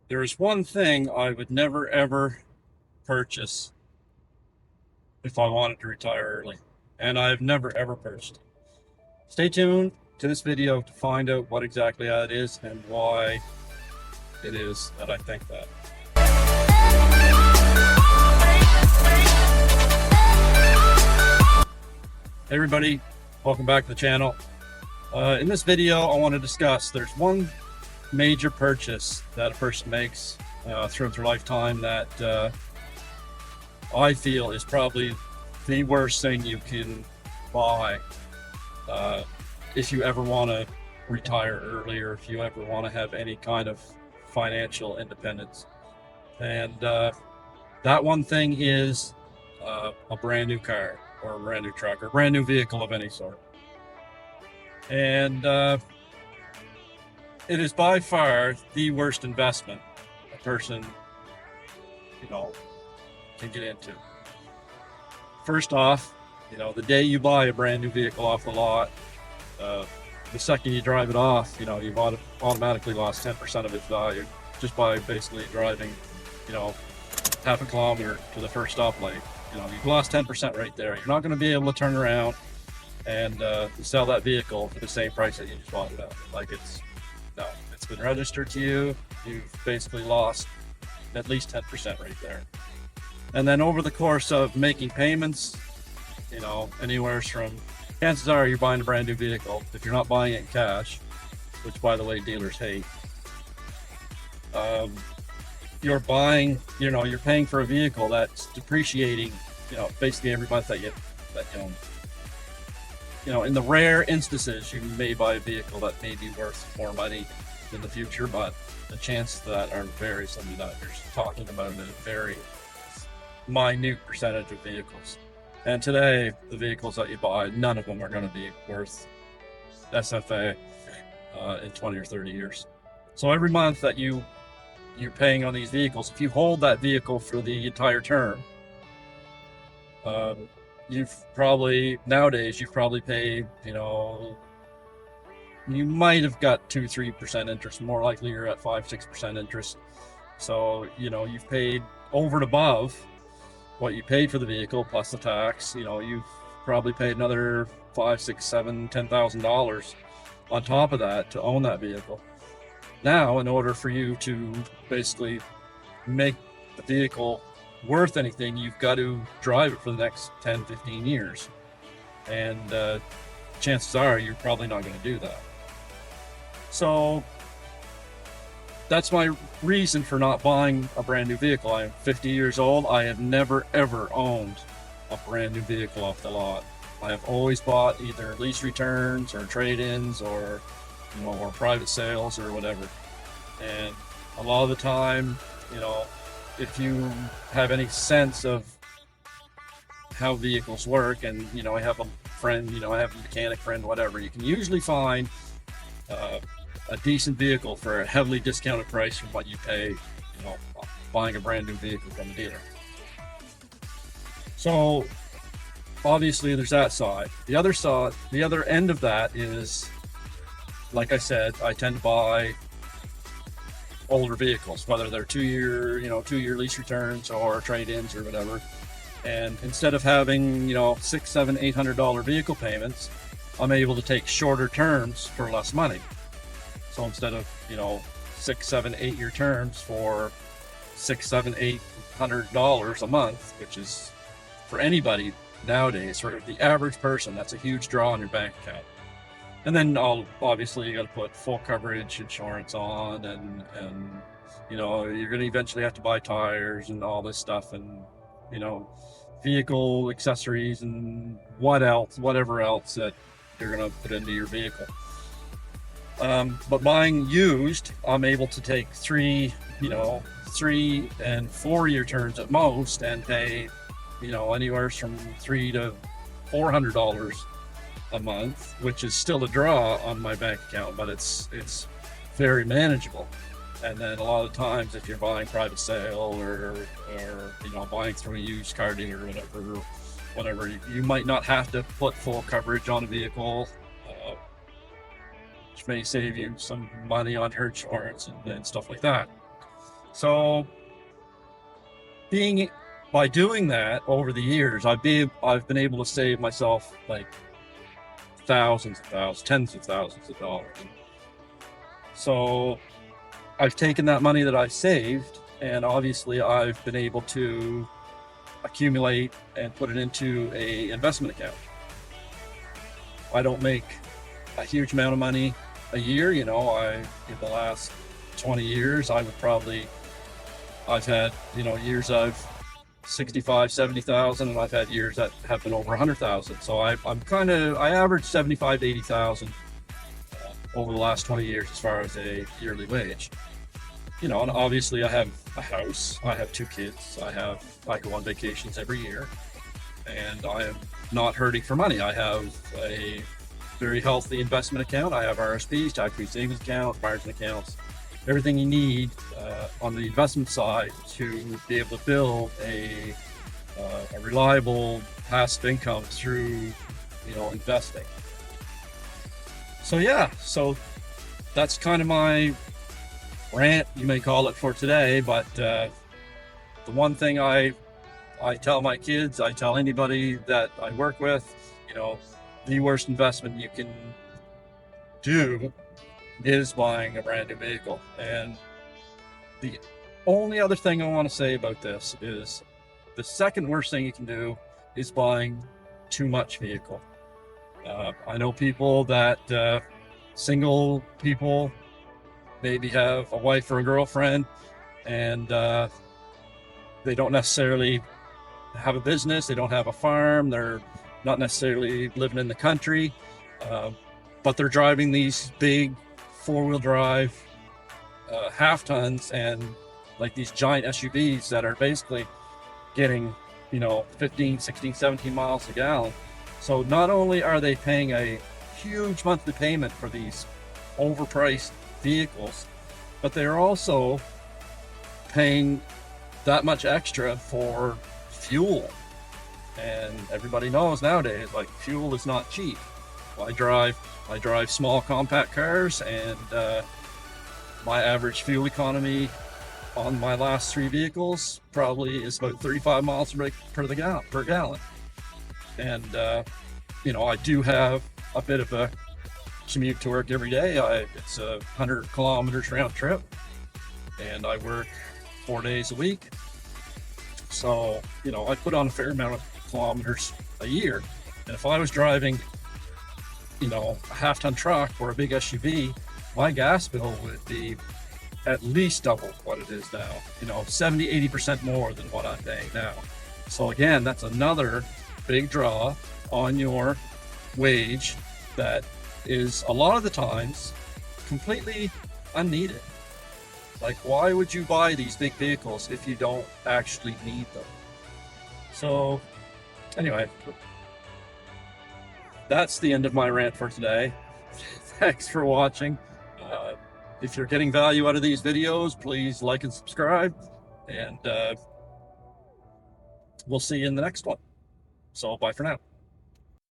There's one thing I would never ever purchase if I wanted to retire early, and I've never ever purchased. Stay tuned to this video to find out what exactly that is and why it is that I think that. Hey everybody, welcome back to the channel. In this video, I want to discuss there's one major purchase that a person makes throughout their lifetime that I feel is probably the worst thing you can buy if you ever want to retire early or if you ever want to have any kind of financial independence. And that one thing is a brand new car or a brand new truck or a brand new vehicle of any sort. And it is by far the worst investment a person, can get into. First off, the day you buy a brand new vehicle off the lot, the second you drive it off, you've automatically lost 10% of its value just by basically driving, half a kilometer to the first stoplight. You've lost 10% right there. You're not going to be able to turn around and sell that vehicle for the same price that you just bought it at. It's been registered to you. You've basically lost at least 10% right there. And then over the course of making payments, anywhere from, chances are you're buying a brand new vehicle. If you're not buying it in cash, which by the way, dealers hate, you're buying, you're paying for a vehicle that's depreciating, basically every month that you own. In the rare instances, you may buy a vehicle that may be worth more money in the future, but the chances of that are very slim. You're talking about a very minute percentage of vehicles. And today, the vehicles that you buy, none of them are going to be worth SFA in 20 or 30 years. So every month that you're paying on these vehicles, if you hold that vehicle for the entire term, nowadays you've probably paid, you might have got 2-3% interest. More likely you're at 5-6% interest. So you've paid over and above what you paid for the vehicle plus the tax. You've probably paid another $5, $6, $7, $10,000 on top of that to own that vehicle. Now, in order for you to basically make the vehicle worth anything, you've got to drive it for the next 10-15 years. And chances are you're probably not going to do that. So that's my reason for not buying a brand new vehicle. I'm 50 years old. I have never ever owned a brand new vehicle off the lot. I have always bought either lease returns or trade-ins or or private sales or whatever. And a lot of the time, if you have any sense of how vehicles work, and I have a friend, I have a mechanic friend, whatever, you can usually find a decent vehicle for a heavily discounted price from what you pay, buying a brand new vehicle from a dealer. So obviously there's that side. The other end of that is, like I said, I tend to buy older vehicles, whether they're 2-year lease returns or trade-ins or whatever. And instead of having, $600, $700, $800 vehicle payments, I'm able to take shorter terms for less money. So instead of, 6, 7, 8-year terms for $600, $700, $800 a month, which is for anybody nowadays, for the average person, that's a huge draw on your bank account. And then obviously you got to put full coverage insurance on, and you're going to eventually have to buy tires and all this stuff, and vehicle accessories and whatever else that you're going to put into your vehicle. But buying used, I'm able to take 3 and 4-year turns at most and pay anywhere from $300 to $400 a month, which is still a draw on my bank account, but it's very manageable. And then a lot of times, if you're buying private sale or buying through a used car dealer or whatever, you might not have to put full coverage on a vehicle, which may save you some money on your insurance and stuff like that. So by doing that over the years, I've been able to save myself like thousands of thousands, tens of thousands of dollars. So I've taken that money that I've saved, and obviously I've been able to accumulate and put it into a investment account. I don't make a huge amount of money a year. In the last 20 years, I've had, years I've 65, 70,000, and I've had years that have been over 100,000. So I average 75 to 80,000 over the last 20 years as far as a yearly wage. And obviously I have a house, I have 2 kids, I go on vacations every year, and I am not hurting for money. I have a very healthy investment account. I have RSPs, tax-free savings accounts, margin accounts, everything you need on the investment side to be able to build a reliable passive income through, investing. So that's kind of my rant, you may call it, for today. But the one thing I tell my kids, I tell anybody that I work with, the worst investment you can do is buying a brand new vehicle. And the only other thing I want to say about this is the second worst thing you can do is buying too much vehicle. I know people that single people maybe have a wife or a girlfriend, and they don't necessarily have a business, they don't have a farm, they're not necessarily living in the country, but they're driving these big 4-wheel drive half tons and like these giant SUVs that are basically getting 15, 16, 17 miles a gallon. So not only are they paying a huge monthly payment for these overpriced vehicles, but they're also paying that much extra for fuel. And everybody knows nowadays, like, fuel is not cheap. I drive small compact cars, and my average fuel economy on my last 3 vehicles probably is about 35 miles per gallon. And I do have a bit of a commute to work every day. It's 100 kilometers round trip, and I work 4 days a week. So I put on a fair amount of kilometers a year. And if I was driving a half-ton truck or a big SUV, my gas bill would be at least double what it is now, 70, 80% more than what I'm paying now. So again, that's another big draw on your wage that is a lot of the times completely unneeded. Like, why would you buy these big vehicles if you don't actually need them? So anyway, that's the end of my rant for today. Thanks for watching. If you're getting value out of these videos, please like and subscribe, and we'll see you in the next one. So bye for now.